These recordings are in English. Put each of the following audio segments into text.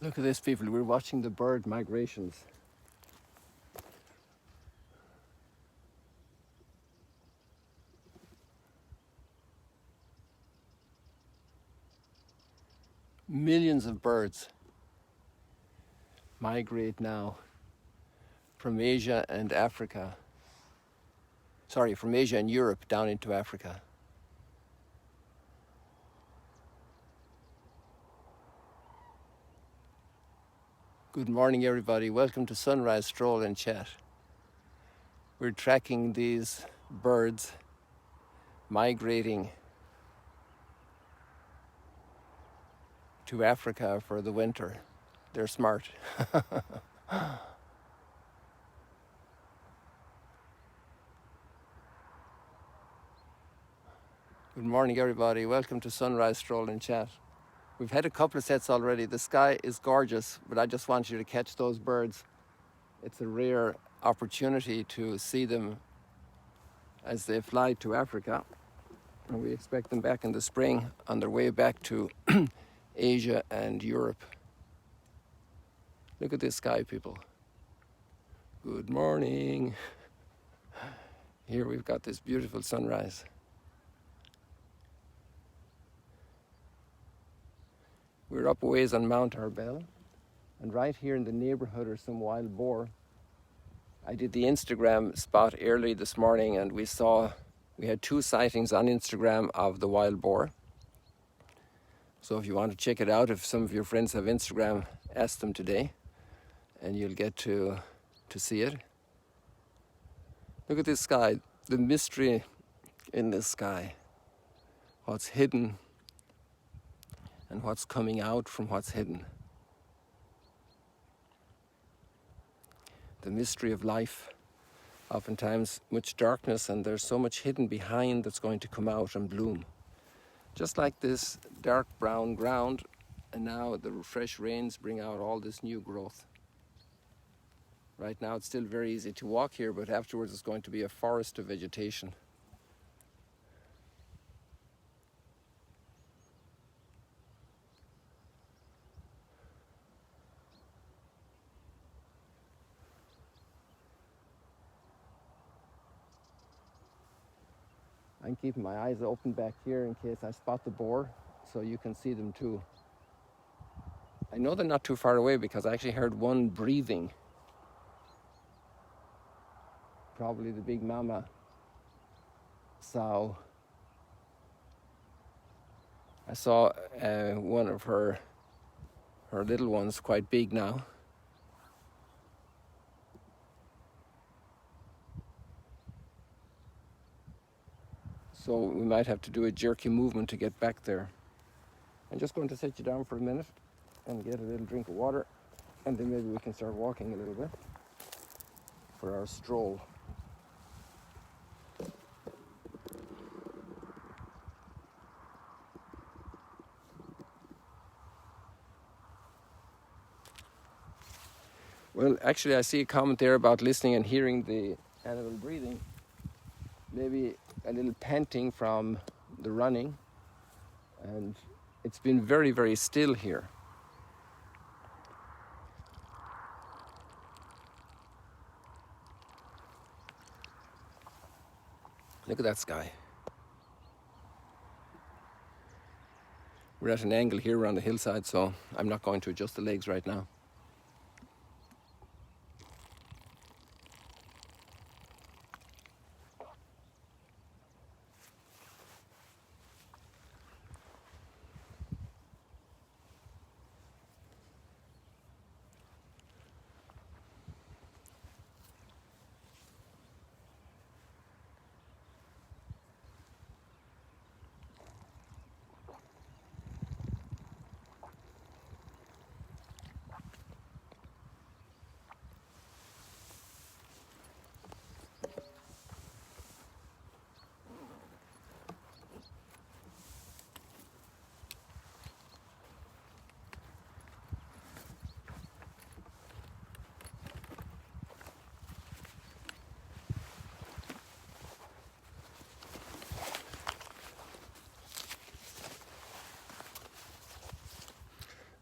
Look at this, people. We're watching the bird migrations. Millions of birds migrate now from Asia and Africa. Sorry, from Asia and Europe down into Africa. Good morning, everybody. Welcome to Sunrise Stroll and Chat. We're tracking these birds migrating to Africa for the winter. They're smart. Good morning, everybody. Welcome to Sunrise Stroll and Chat. We've had a couple of sets already. The sky is gorgeous, but I just want you to catch those birds. It's a rare opportunity to see them as they fly to Africa. And we expect them back in the spring on their way back to Asia and Europe. Look at this sky, people. Good morning. Here we've got this beautiful sunrise. We're up a ways on Mount Arbel, and right here in the neighborhood are some wild boar. I did the Instagram spot early this morning, and we had 2 sightings on Instagram of the wild boar. So if you want to check it out, if some of your friends have Instagram, ask them today, and you'll get to see it. Look at this sky, the mystery in this sky, what's hidden and what's coming out from what's hidden. The mystery of life, oftentimes much darkness, and there's so much hidden behind that's going to come out and bloom. Just like this dark brown ground, and now the fresh rains bring out all this new growth. Right now it's still very easy to walk here, but afterwards it's going to be a forest of vegetation. I'm keeping my eyes open back here in case I spot the boar, so you can see them too. I know they're not too far away because I actually heard one breathing. Probably the big mama sow. I saw one of her little ones, quite big now. So we might have to do a jerky movement to get back there. I'm just going to sit you down for a minute and get a little drink of water, and then maybe we can start walking a little bit for our stroll. Well, actually I see a comment there about listening and hearing the animal breathing. Maybe a little panting from the running, and it's been very, very still here. Look at that sky. We're at an angle here around the hillside, so I'm not going to adjust the legs right now.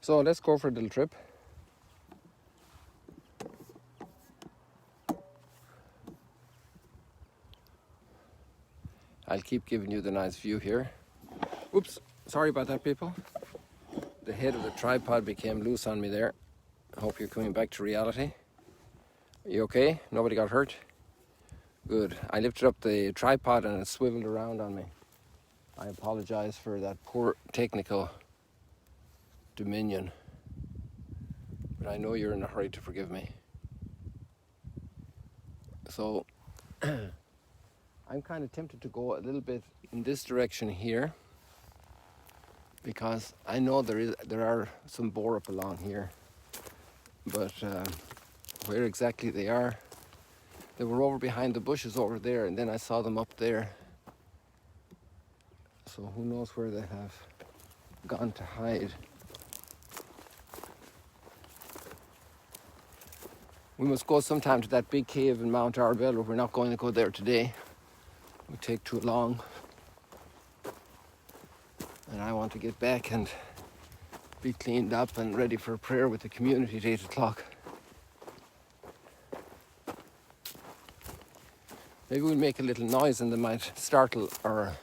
So let's go for a little trip. I'll keep giving you the nice view here. Oops, sorry about that, people. The head of the tripod became loose on me there. I hope you're coming back to reality. Are you okay? Nobody got hurt? Good. I lifted up the tripod and it swiveled around on me. I apologize for that poor technical dominion, but I know you're in a hurry to forgive me. So I'm kind of tempted to go a little bit in this direction here, because I know there are some boar up along here, but where exactly they are, they were over behind the bushes over there, and then I saw them up there. So who knows where they have gone to hide. We must go sometime to that big cave in Mount Arbella. We're not going to go there today. It would take too long. And I want to get back and be cleaned up and ready for prayer with the community at 8 o'clock. Maybe we'll make a little noise and they might startle, or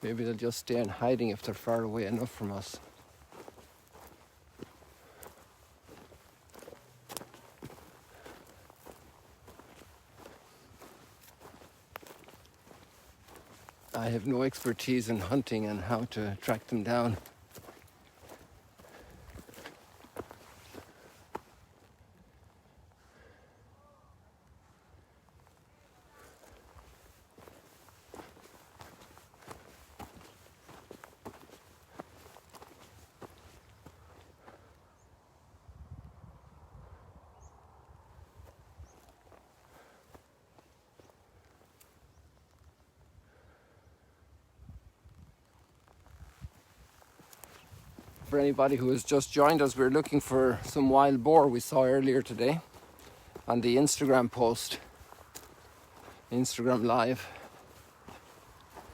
maybe they'll just stay in hiding if they're far away enough from us. I have no expertise in hunting and how to track them down. For anybody who has just joined us, we're looking for some wild boar we saw earlier today on the Instagram post, Instagram Live,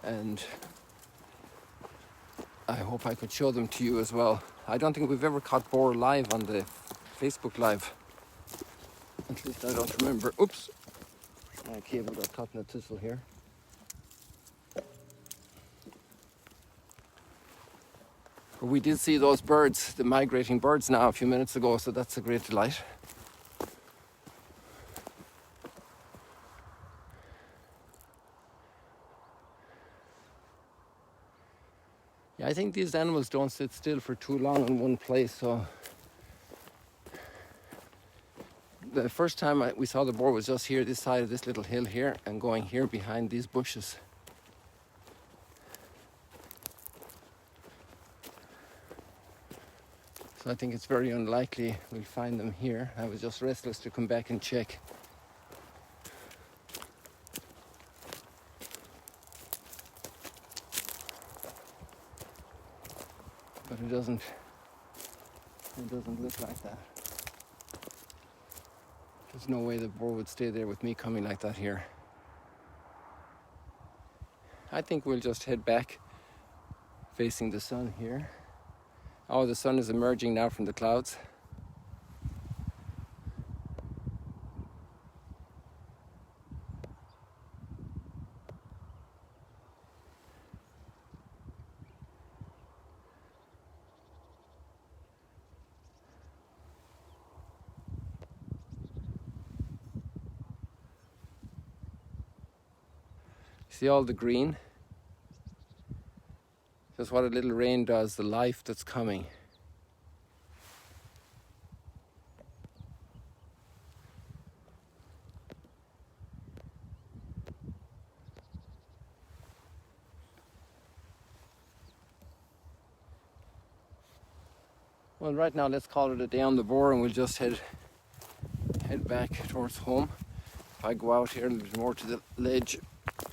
and I hope I could show them to you as well. I don't think we've ever caught boar live on the Facebook Live. At least I don't remember. Oops, my cable got caught in a thistle here. But we did see those birds, the migrating birds now a few minutes ago, so that's a great delight. Yeah, I think these animals don't sit still for too long in one place, so the first time we saw the boar was just here, this side of this little hill here, and going here behind these bushes. So I think it's very unlikely we'll find them here. I was just restless to come back and check. But it doesn't look like that. There's no way the boar would stay there with me coming like that here. I think we'll just head back facing the sun here. Oh, the sun is emerging now from the clouds. See all the green? Just what a little rain does, the life that's coming. Well, right now let's call it a day on the boar and we'll just head back towards home. If I go out here a little bit more to the ledge,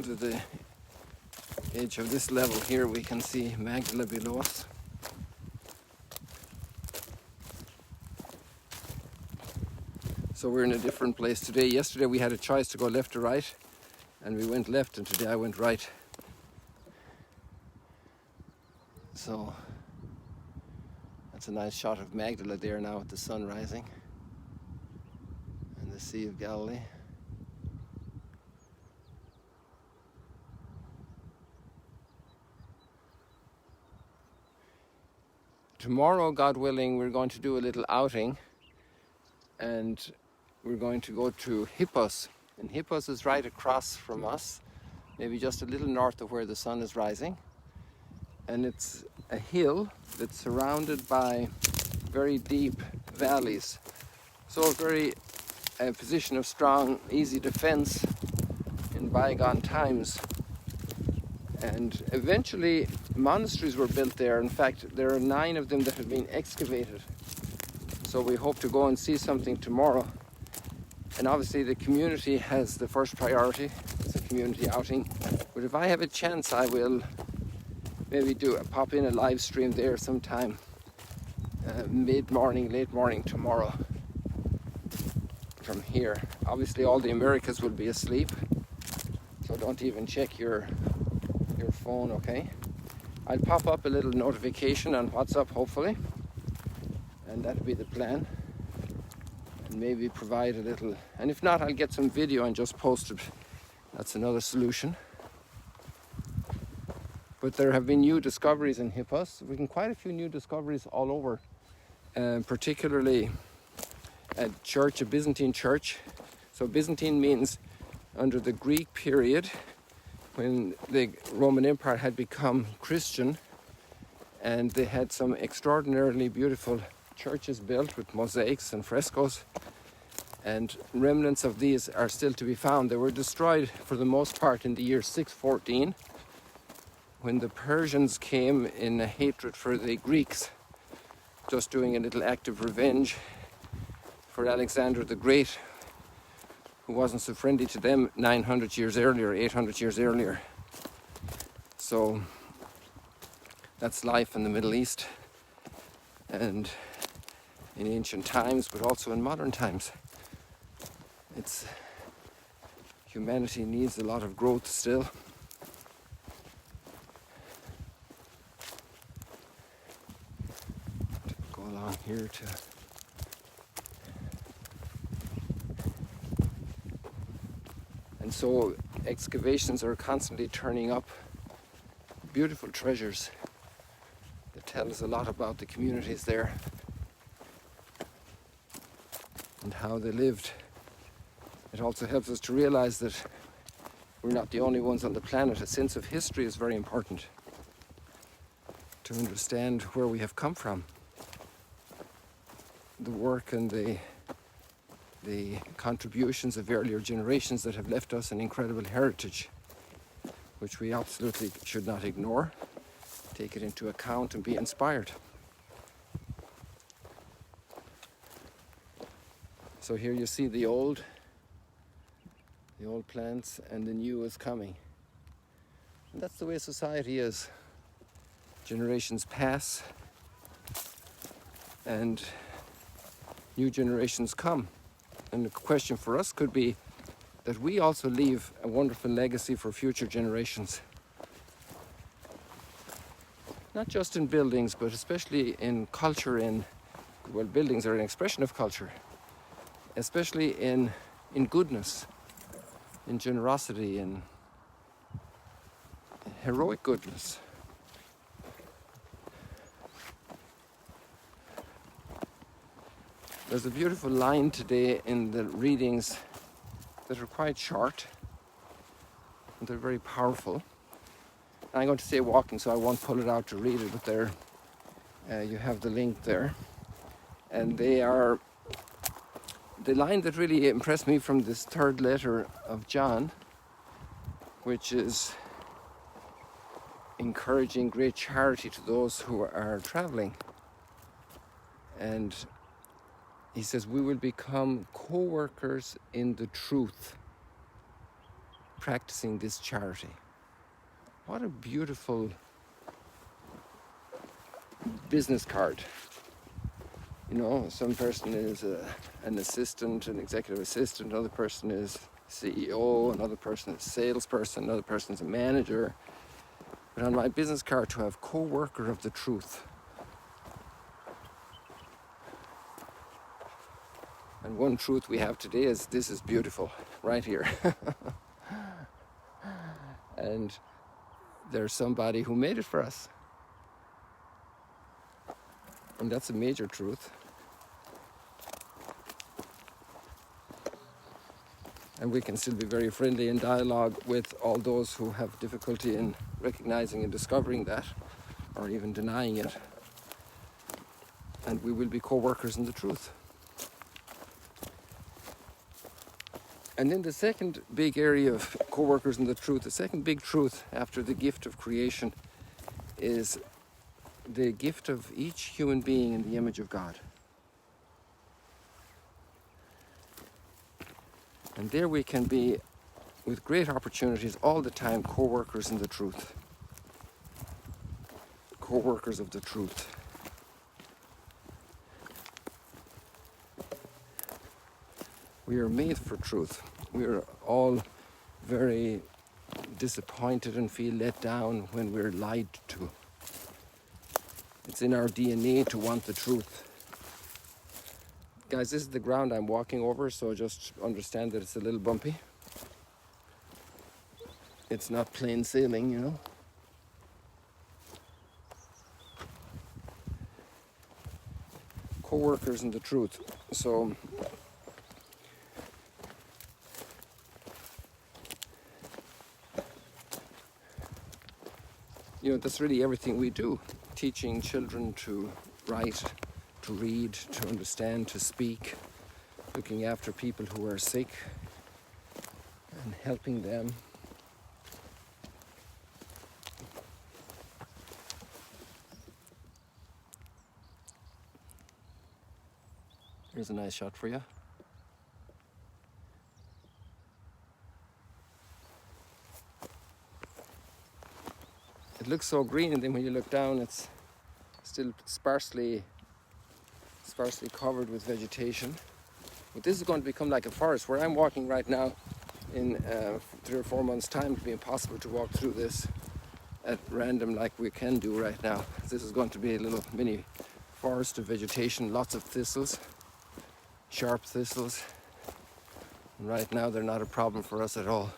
to the edge of this level here, we can see Magdala below us. So we're in a different place today. Yesterday we had a choice to go left or right, and we went left, and today I went right. So that's a nice shot of Magdala there now with the sun rising and the Sea of Galilee. tomorrow, God willing, we're going to do a little outing, and we're going to go to Hippos. And Hippos is right across from us, maybe just a little north of where the sun is rising. And it's a hill that's surrounded by very deep valleys. So a position of strong, easy defense in bygone times. And eventually monasteries were built there. In fact, there are 9 of them that have been excavated. So we hope to go and see something tomorrow. And obviously the community has the first priority. It's a community outing. But if I have a chance, I will maybe pop in a live stream there sometime. Mid-morning, late morning tomorrow. From here. Obviously all the Americas will be asleep. So don't even check your phone, okay? I'll pop up a little notification on WhatsApp, hopefully. And that'll be the plan. And maybe provide a little, and if not, I'll get some video and just post it. That's another solution. But there have been new discoveries in Hippos. We've got quite a few new discoveries all over, particularly a church, a Byzantine church. So Byzantine means under the Greek period, when the Roman Empire had become Christian, and they had some extraordinarily beautiful churches built with mosaics and frescoes, and remnants of these are still to be found. They were destroyed for the most part in the year 614, when the Persians came in a hatred for the Greeks, just doing a little act of revenge for Alexander the Great, who wasn't so friendly to them 900 years earlier, 800 years earlier. So that's life in the Middle East, and in ancient times, but also in modern times. Humanity needs a lot of growth still. Go along here to and so excavations are constantly turning up beautiful treasures that tell us a lot about the communities there and how they lived. It also helps us to realize that we're not the only ones on the planet. A sense of history is very important to understand where we have come from. The work and the contributions of earlier generations that have left us an incredible heritage, which we absolutely should not ignore, take it into account and be inspired. So here you see the old plants, and the new is coming. And that's the way society is. Generations pass and new generations come. And the question for us could be that we also leave a wonderful legacy for future generations. Not just in buildings, but especially in culture. Well, buildings are an expression of culture, especially in goodness, in generosity, in heroic goodness. There's a beautiful line today in the readings that are quite short, and they're very powerful. I'm going to say walking, so I won't pull it out to read it, but there you have the link there. And they are the line that really impressed me from this third letter of John, which is encouraging great charity to those who are traveling. And he says, we will become co-workers in the truth, practicing this charity. What a beautiful business card. You know, some person is an assistant, an executive assistant, another person is CEO, another person is a salesperson, another person is a manager. But on my business card to have co-worker of the truth. And one truth we have today is this is beautiful, right here. And there's somebody who made it for us. And that's a major truth. And we can still be very friendly in dialogue with all those who have difficulty in recognizing and discovering that, or even denying it. And we will be co-workers in the truth. And then the second big area of co-workers in the truth, the second big truth after the gift of creation, is the gift of each human being in the image of God. And there we can be, with great opportunities all the time, co-workers in the truth. Co-workers of the truth. We are made for truth. We are all very disappointed and feel let down when we're lied to. It's in our DNA to want the truth. Guys, this is the ground I'm walking over, so just understand that it's a little bumpy. It's not plain sailing, you know. Co-workers in the truth. So you know, that's really everything we do. Teaching children to write, to read, to understand, to speak, looking after people who are sick and helping them. Here's a nice shot for you. It looks so green, and then when you look down, it's still sparsely covered with vegetation. But this is going to become like a forest. Where I'm walking right now, in 3 or 4 months' time, it'll be impossible to walk through this at random like we can do right now. This is going to be a little mini forest of vegetation, lots of thistles, sharp thistles. And right now they're not a problem for us at all.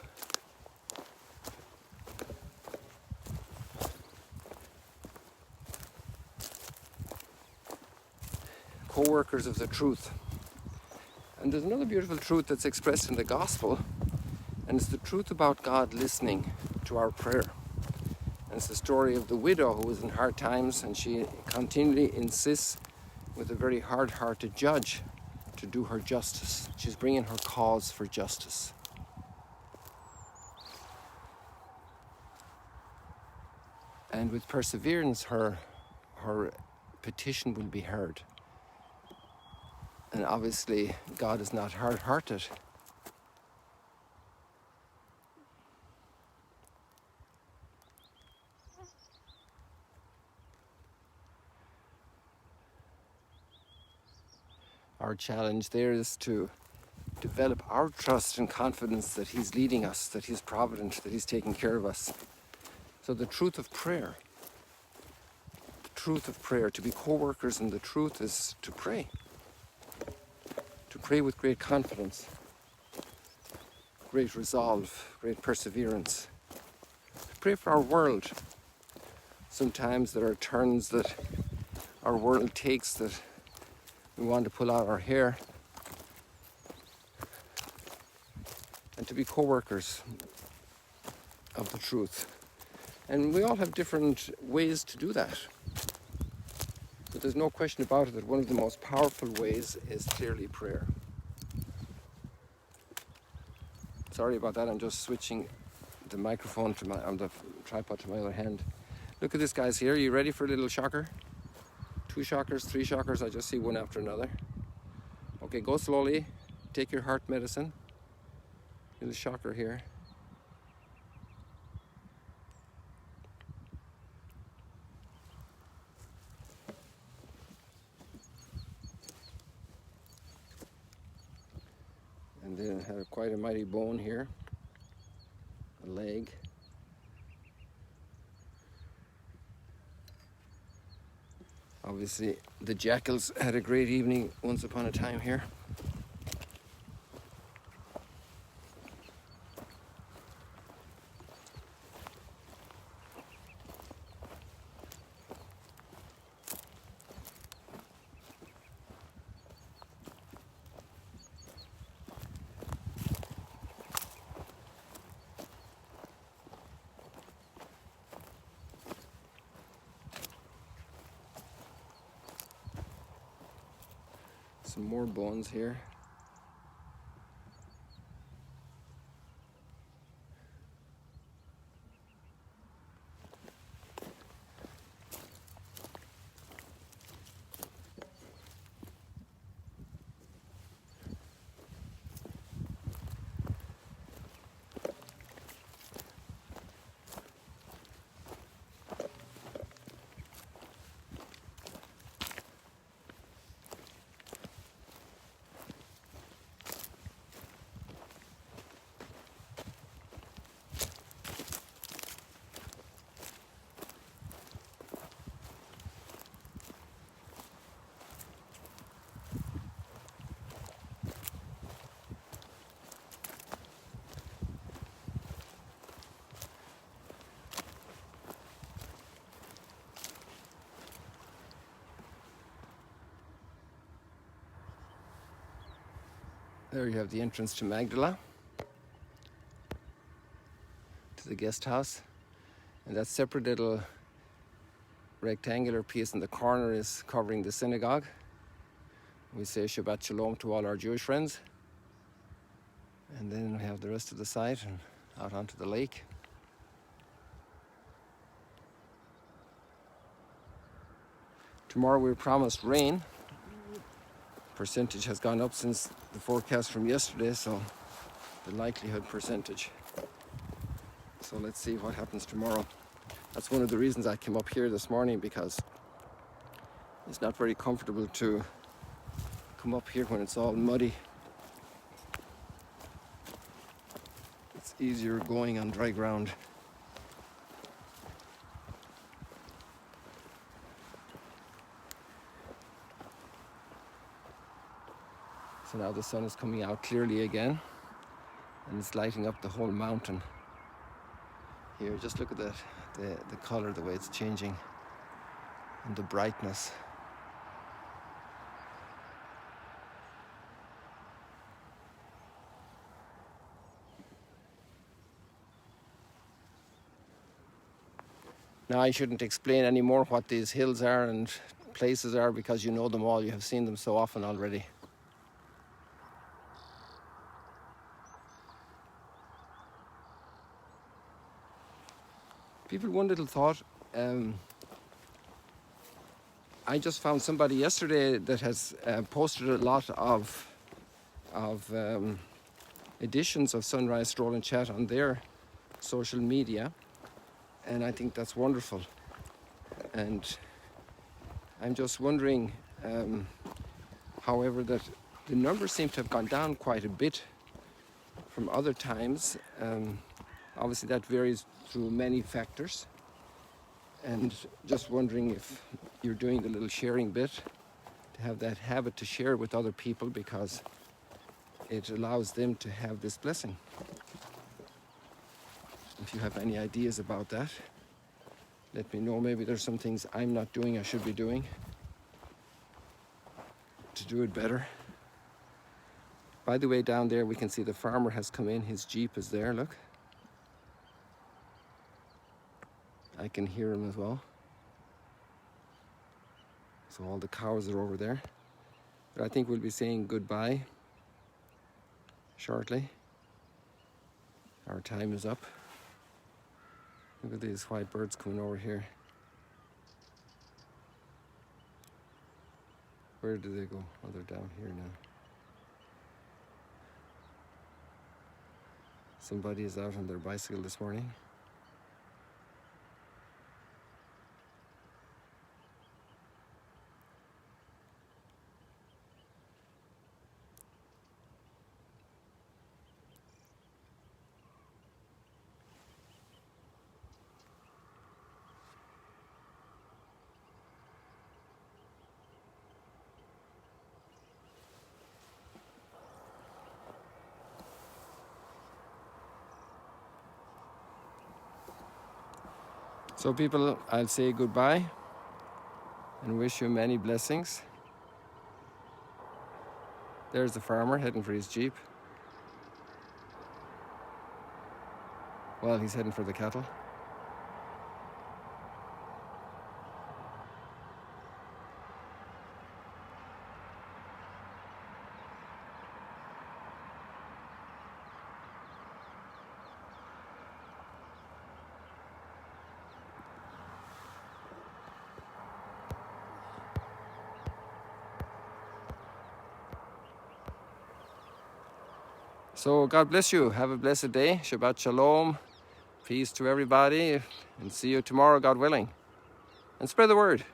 Co-workers of the truth. And there's another beautiful truth that's expressed in the gospel, and it's the truth about God listening to our prayer. And it's the story of the widow who was in hard times, and she continually insists with a very hard-hearted judge to do her justice. She's bringing her cause for justice. And with perseverance, her petition will be heard. And obviously, God is not hard-hearted. Our challenge there is to develop our trust and confidence that He's leading us, that He's provident, that He's taking care of us. So the truth of prayer, to be co-workers in the truth is to pray. To pray with great confidence, great resolve, great perseverance. To pray for our world. Sometimes there are turns that our world takes that we want to pull out our hair. And to be co-workers of the truth. And we all have different ways to do that. But there's no question about it that one of the most powerful ways is clearly prayer. Sorry about that, I'm just switching the microphone to the tripod to my other hand. Look at this, guys, here. Are you ready for a little shocker? 2 shockers, 3 shockers, I just see one after another. Okay, go slowly. Take your heart medicine. Little shocker here. And then have quite a mighty bone here, a leg. Obviously, the jackals had a great evening once upon a time here. Some more bones here. There you have the entrance to Magdala, to the guest house. And that separate little rectangular piece in the corner is covering the synagogue. We say Shabbat Shalom to all our Jewish friends. And then we have the rest of the site and out onto the lake. Tomorrow we're promised rain. Percentage has gone up since the forecast from yesterday, so the likelihood percentage. So let's see what happens tomorrow. That's one of the reasons I came up here this morning, because it's not very comfortable to come up here when it's all muddy. It's easier going on dry ground. So now the sun is coming out clearly again, and it's lighting up the whole mountain. Here, just look at that, the color, the way it's changing, and the brightness. Now I shouldn't explain anymore what these hills are and places are, because you know them all, you have seen them so often already. People, one little thought, I just found somebody yesterday that has posted a lot of editions of Sunrise Stroll and Chat on their social media, and I think that's wonderful. And I'm just wondering, however, that the numbers seem to have gone down quite a bit from other times. Obviously that varies through many factors, and just wondering if you're doing the little sharing bit, to have that habit to share with other people, because it allows them to have this blessing. If you have any ideas about that, let me know. Maybe there's some things I'm not doing I should be doing to do it better. By the way, down there we can see the farmer has come in. His Jeep is there, look. I can hear him as well. So all the cows are over there. But I think we'll be saying goodbye shortly. Our time is up. Look at these white birds coming over here. Where do they go? Oh, they're down here now. Somebody is out on their bicycle this morning. So people, I'll say goodbye and wish you many blessings. There's the farmer heading for his Jeep. Well, he's heading for the cattle. So God bless you. Have a blessed day. Shabbat Shalom. Peace to everybody. And see you tomorrow, God willing. And spread the word.